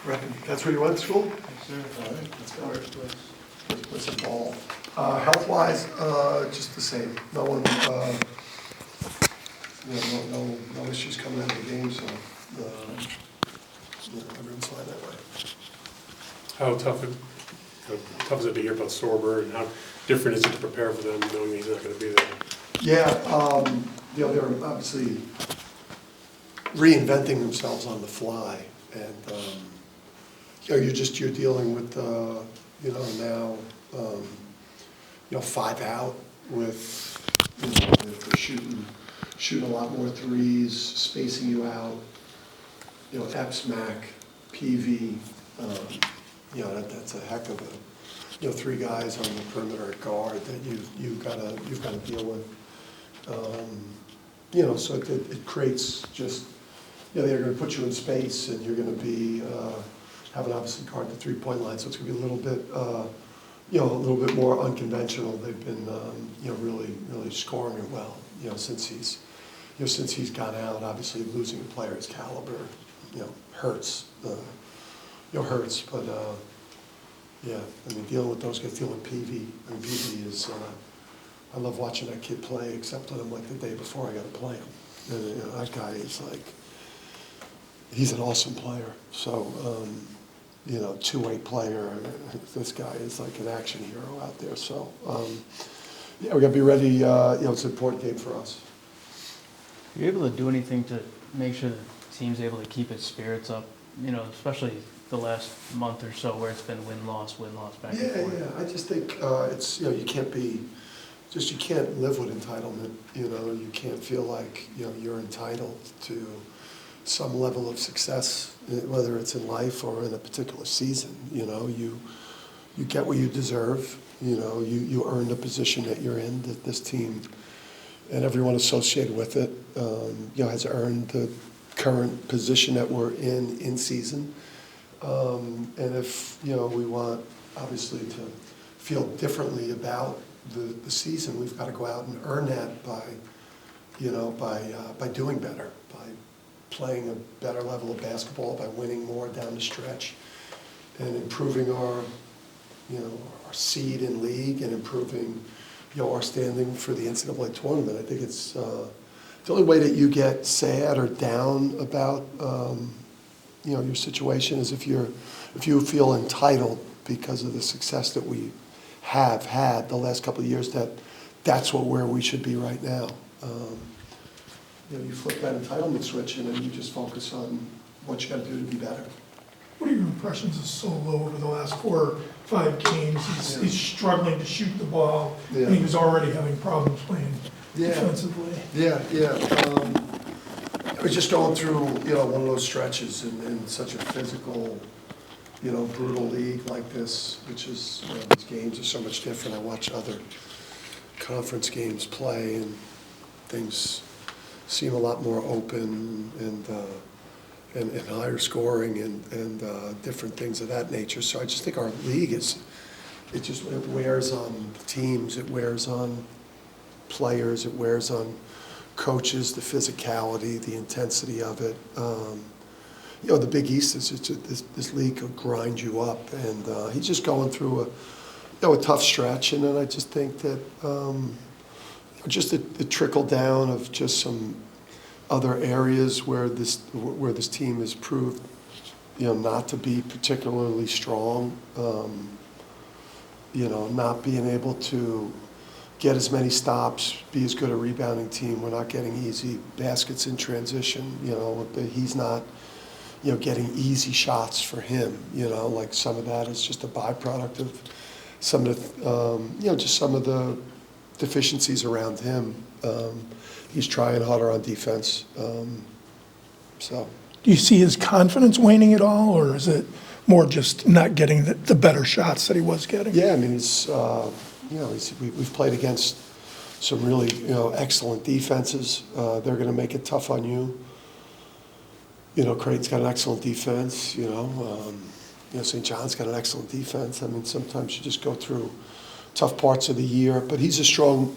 Reckon that's where you went to school? Yes, sir. All right, let's go. Let's ball. Health-wise, just the same. No one, no issues coming out of the game, so everyone's fine that way. How tough is it to hear about Sorber, and how different is it to prepare for them knowing he's not going to be there? Yeah, they're obviously reinventing themselves on the fly, and you're dealing with now 5 out with they're shooting a lot more threes, spacing you out. Eps, Mac, PV. That's a heck of a 3 guys on the perimeter at guard that you've got to deal with. So it creates just they're going to put you in space, and you're going to be having obviously guard the 3-point line, so it's going to be a little bit more unconventional. They've been really scoring it well since he's gone out. Obviously losing a player his caliber hurts. Hurts, but dealing with those guys, dealing with PV. PV is I love watching that kid play, except when I'm like the day before I got to play him. And, that guy is he's an awesome player. So, 2-way player. This guy is like an action hero out there. So, we got to be ready. It's an important game for us. Are you able to do anything to make sure the team's able to keep its spirits up? Especially the last month or so where it's been win-loss back and forth. Yeah. I just think it's you can't live with entitlement. You can't feel like you're entitled to some level of success, whether it's in life or in a particular season. You get what you deserve. You earn the position that you're in. That this team and everyone associated with it, has earned the current position that we're in season. And if we want obviously to feel differently about the season, we've got to go out and earn that by doing better, by playing a better level of basketball, by winning more down the stretch, and improving our seed in league, and improving our standing for the NCAA tournament. I think it's the only way that you get sad or down about your situation is if you feel entitled because of the success that we have had the last couple of years. That's where we should be right now. You flip that entitlement switch and then you just focus on what you got to do to be better. What are your impressions of Solo over the last 4 or 5 games? He's struggling to shoot the ball, and he was already having problems playing defensively. Yeah. I was just going through, one of those stretches in such a physical, brutal league like this, which is, these games are so much different. I watch other conference games play, and things seem a lot more open and higher scoring and different things of that nature. So I just think our league it wears on teams, it wears on players, it wears on coaches, the physicality, the intensity of it. The Big East is this league will grind you up, and he's just going through a tough stretch. And then I just think that just the trickle down of just some other areas where this team has proved not to be particularly strong. Not being able to get as many stops, be as good a rebounding team. We're not getting easy baskets in transition. He's not, getting easy shots for him. Like some of that is just a byproduct of some of the, just some of the deficiencies around him. He's trying harder on defense. Do you see his confidence waning at all, or is it more just not getting the better shots that he was getting? Yeah, it's. We've played against some really, excellent defenses. They're going to make it tough on you. Creighton's got an excellent defense. St. John's got an excellent defense. Sometimes you just go through tough parts of the year, but he's a strong.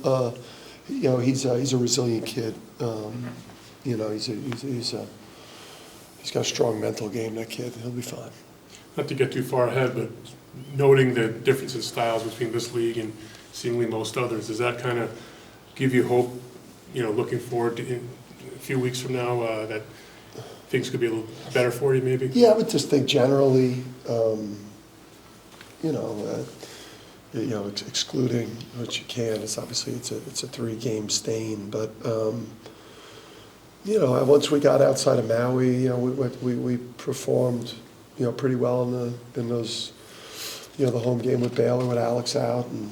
He's a resilient kid. He's He's got a strong mental game, that kid. He'll be fine. Not to get too far ahead, but noting the difference in styles between this league and seemingly most others, does that kind of give you hope, looking forward to in a few weeks from now, that things could be a little better for you maybe? Yeah, I would just think generally, excluding what you can, it's obviously it's a 3-game stain, but once we got outside of Maui, we performed, pretty well in those, the home game with Baylor with Alex out, and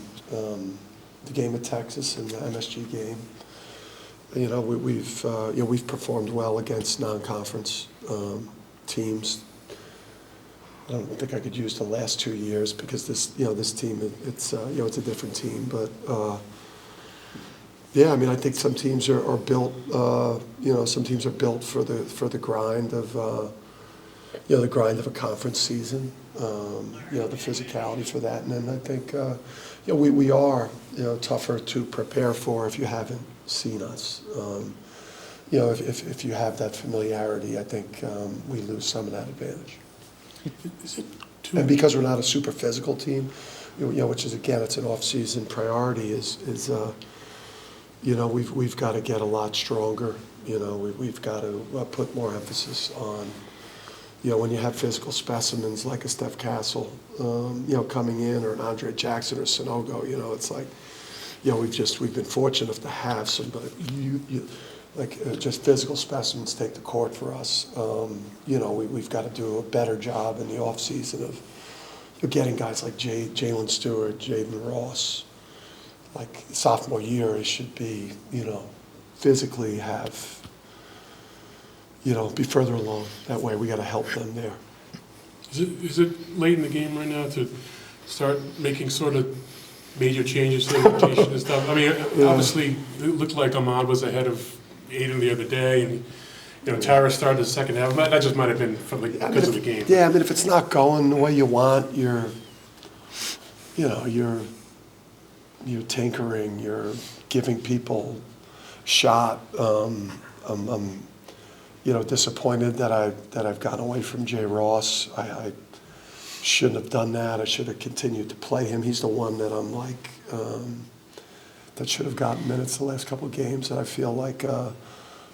the game at Texas and the MSG game. We've performed well against non-conference teams. I don't think I could use the last 2 years because this team, it's a different team, but I think some teams are built. Some teams are built for the grind of the grind of a conference season. The physicality for that, and then I think we are tougher to prepare for if you haven't seen us. If you have that familiarity, I think we lose some of that advantage. And because we're not a super physical team, which is, again, it's an off-season priority, we've got to get a lot stronger. We've got to put more emphasis on, when you have physical specimens like a Steph Castle, coming in, or an Andre Jackson or Sonogo, it's like, we've been fortunate enough to have some, but just physical specimens take the court for us. We've got to do a better job in the off season of getting guys like Jalen Stewart, Jaden Ross. Like sophomore year, it should be, physically have, be further along. That way, we got to help them there. Is it late in the game right now to start making sort of major changes to the rotation and stuff? I mean, obviously, it looked like Ahmad was ahead of Aiden the other day, and Tara started the second half. That just might have been because of the game. Yeah, I mean, if it's not going the way you want, you're tinkering, you're giving people a shot. I'm disappointed that I've gotten away from Jay Ross. I shouldn't have done that. I should have continued to play him. He's the one that I'm like, that should have gotten minutes the last couple of games. And I feel like,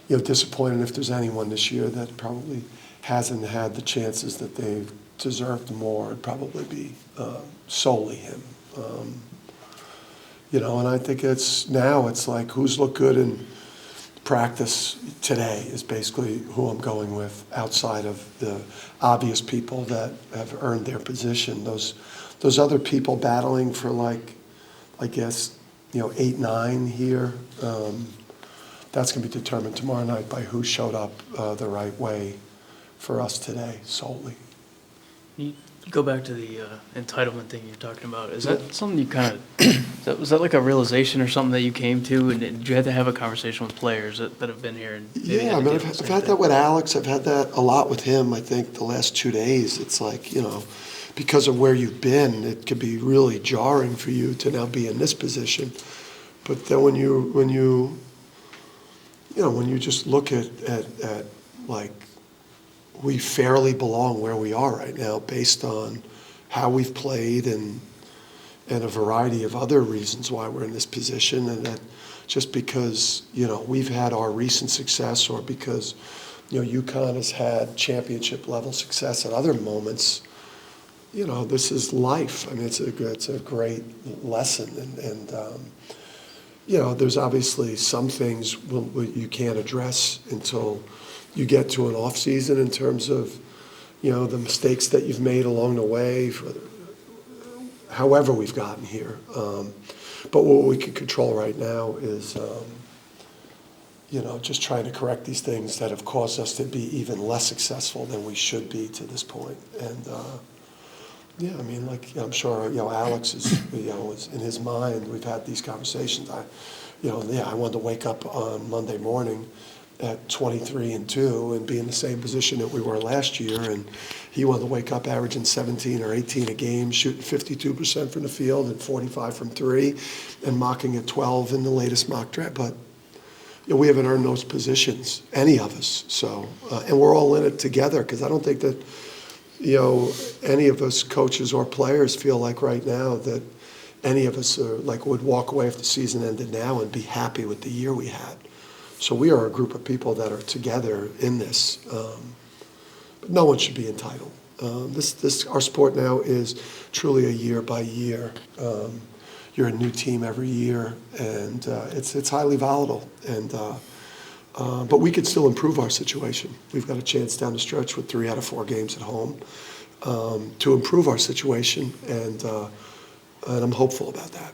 disappointed if there's anyone this year that probably hasn't had the chances that they deserved more. It'd probably be solely him. And I think it's like who's looked good in practice today is basically who I'm going with outside of the obvious people that have earned their position. Those other people battling for 8, 9 here, that's going to be determined tomorrow night by who showed up the right way for us today solely. You go back to the entitlement thing you're talking about. Is that something you kind of, was that like a realization or something that you came to, and did you have to have a conversation with players that have been here? And yeah, I mean, I've had that with Alex. I've had that a lot with him, I think, the last 2 days. It's like, because of where you've been, it could be really jarring for you to now be in this position. But then when you just look at like, we fairly belong where we are right now based on how we've played and a variety of other reasons why we're in this position, and that just because, we've had our recent success, or because, UConn has had championship level success at other moments, this is life. I mean, it's a great lesson, and there's obviously some things you can't address until you get to an off season in terms of, the mistakes that you've made along the way, however we've gotten here. But what we can control right now is, just trying to correct these things that have caused us to be even less successful than we should be to this point. And I mean, I'm sure, Alex is, is in his mind. We've had these conversations. I wanted to wake up on Monday morning at 23-2 and be in the same position that we were last year, and he wanted to wake up averaging 17 or 18 a game, shooting 52% from the field and 45 from 3, and mocking at 12 in the latest mock draft. But we haven't earned those positions, any of us. So, and we're all in it together, because I don't think that, any of us coaches or players feel like right now that any of us are like would walk away if the season ended now and be happy with the year we had. So we are a group of people that are together in this. But no one should be entitled. Our sport now is truly a year by year. You're a new team every year, and it's highly volatile. And but we could still improve our situation. We've got a chance down the stretch with 3 out of 4 games at home to improve our situation, and I'm hopeful about that.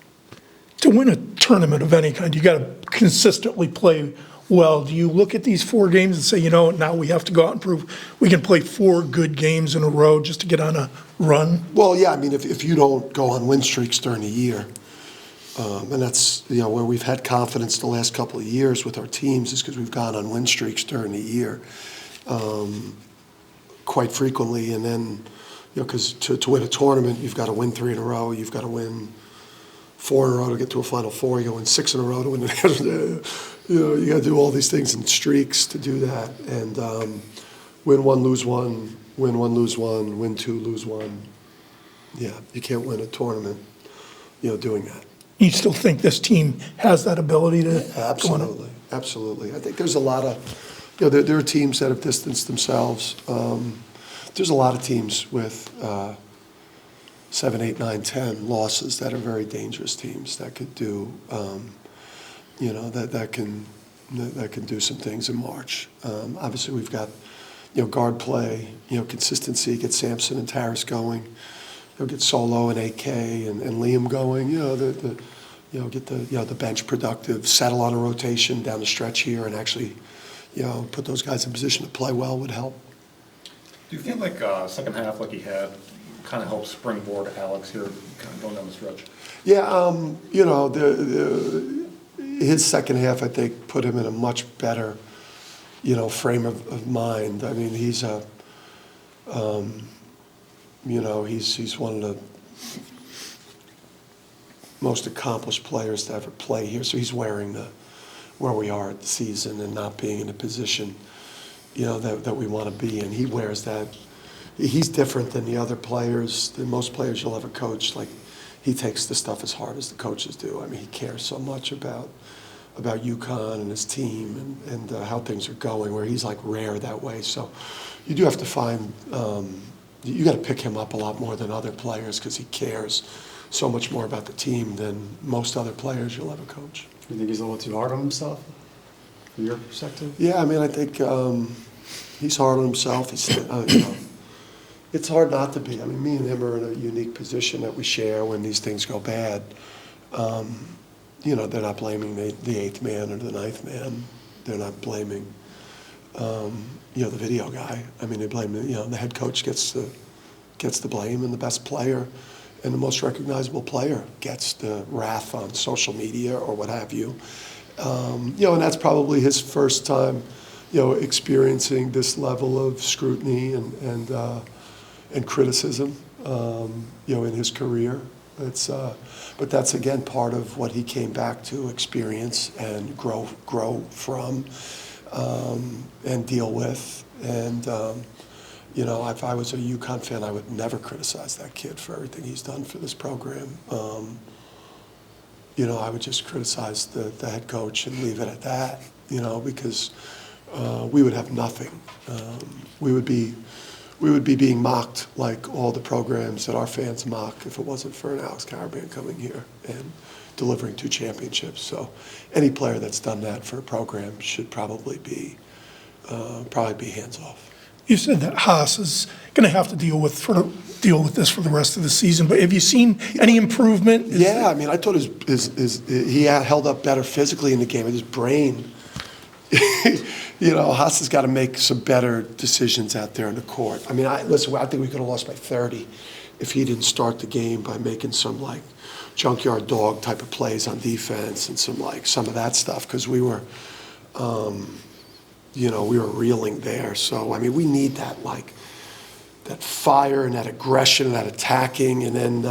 To win a tournament of any kind, you got to consistently play well. Do you look at these 4 games and say, now we have to go out and prove we can play 4 good games in a row just to get on a run? Well, yeah, I mean, if you don't go on win streaks during the year, and that's, where we've had confidence the last couple of years with our teams is because we've gone on win streaks during the year quite frequently. And then, because to win a tournament, you've got to win 3 in a row. You've got to win 4 in a row to get to a Final Four. You got to win 6 in a row to win the you got to do all these things in streaks to do that. And win 1, lose 1, win 1, lose 1, win 2, lose 1. Yeah, you can't win a tournament, doing that. You still think this team has that ability to go on it? Absolutely. I think there's a lot of, there are teams that have distanced themselves. There's a lot of teams with 7, 8, 9, 10 losses that are very dangerous teams that could do, that can do some things in March. Obviously, we've got, guard play, consistency, get Sampson and Taris going. Get Solo and AK and Liam going. Get the bench productive, settle on a rotation down the stretch here, and actually, put those guys in position to play well would help. Do you feel like second half, like he had, kind of helped springboard Alex here, kind of going down the stretch? Yeah, his second half, I think, put him in a much better, frame of mind. I mean, he's a. He's one of the most accomplished players to ever play here. So he's wearing where we are at the season and not being in a position, that we want to be in. He wears that. He's different than the other players, than most players you'll ever coach. Like, he takes the stuff as hard as the coaches do. I mean, he cares so much about UConn and his team and how things are going, where he's like rare that way. So you do have to find. You got to pick him up a lot more than other players because he cares so much more about the team than most other players you'll ever coach. You think he's a little too hard on himself, from your perspective? Yeah, I mean, I think he's hard on himself. He's, it's hard not to be. I mean, me and him are in a unique position that we share when these things go bad. They're not blaming the 8th man or the 9th man. They're not blaming. The video guy. I mean, they blame the head coach gets the blame, and the best player and the most recognizable player gets the wrath on social media or what have you. And that's probably his first time, experiencing this level of scrutiny and criticism, in his career. But that's again part of what he came back to experience and grow from. And deal with. And, if I was a UConn fan, I would never criticize that kid for everything he's done for this program. I would just criticize the head coach and leave it at that, because we would have nothing. We would be being mocked like all the programs that our fans mock if it wasn't for an Alex Caravan coming here and delivering 2 championships. So any player that's done that for a program should probably be hands off. You said that Haas is going to have to deal with this for the rest of the season, but have you seen any improvement? Yeah, I mean, I thought he held up better physically in the game. His brain, Haas has got to make some better decisions out there in the court. I mean, I think we could have lost by 30 if he didn't start the game by making some junkyard dog type of plays on defense and some of that stuff, because we were reeling there. So I mean, we need that that fire and that aggression and that attacking, and then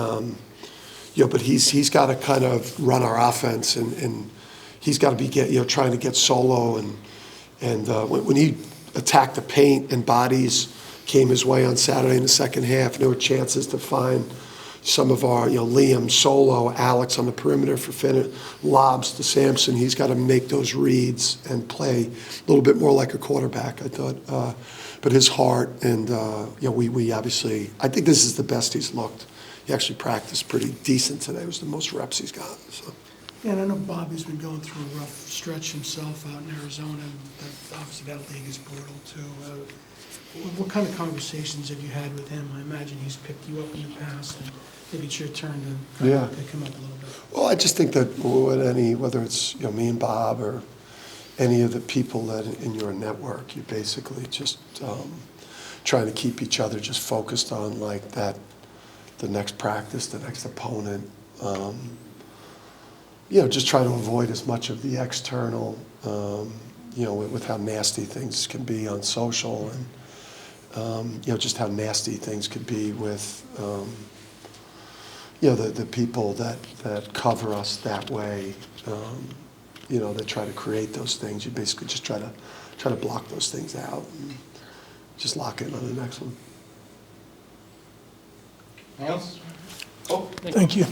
but he's got to kind of run our offense and he's got to be trying to get solo, and when he attacked the paint and bodies came his way on Saturday in the second half, there were chances to find some of our, Liam solo, Alex on the perimeter for lobs to Sampson. He's got to make those reads and play a little bit more like a quarterback, I thought. But his heart and, we obviously, I think this is the best he's looked. He actually practiced pretty decent today. It was the most reps he's got. So. Yeah, and I know Bobby's been going through a rough stretch himself out in Arizona, and obviously that league is brutal too. What kind of conversations have you had with him? I imagine he's picked you up in the past, and maybe it's your turn to kind of pick him up a little bit. Well, I just think that whether it's me and Bob or any of the people that in your network, you're basically just trying to keep each other just focused on like that, the next practice, the next opponent. Just try to avoid as much of the external, with how nasty things can be on social, and just how nasty things could be with the people that cover us that way. That try to create those things. You basically just try to block those things out and just lock in on the next one. Anything else? Thank you.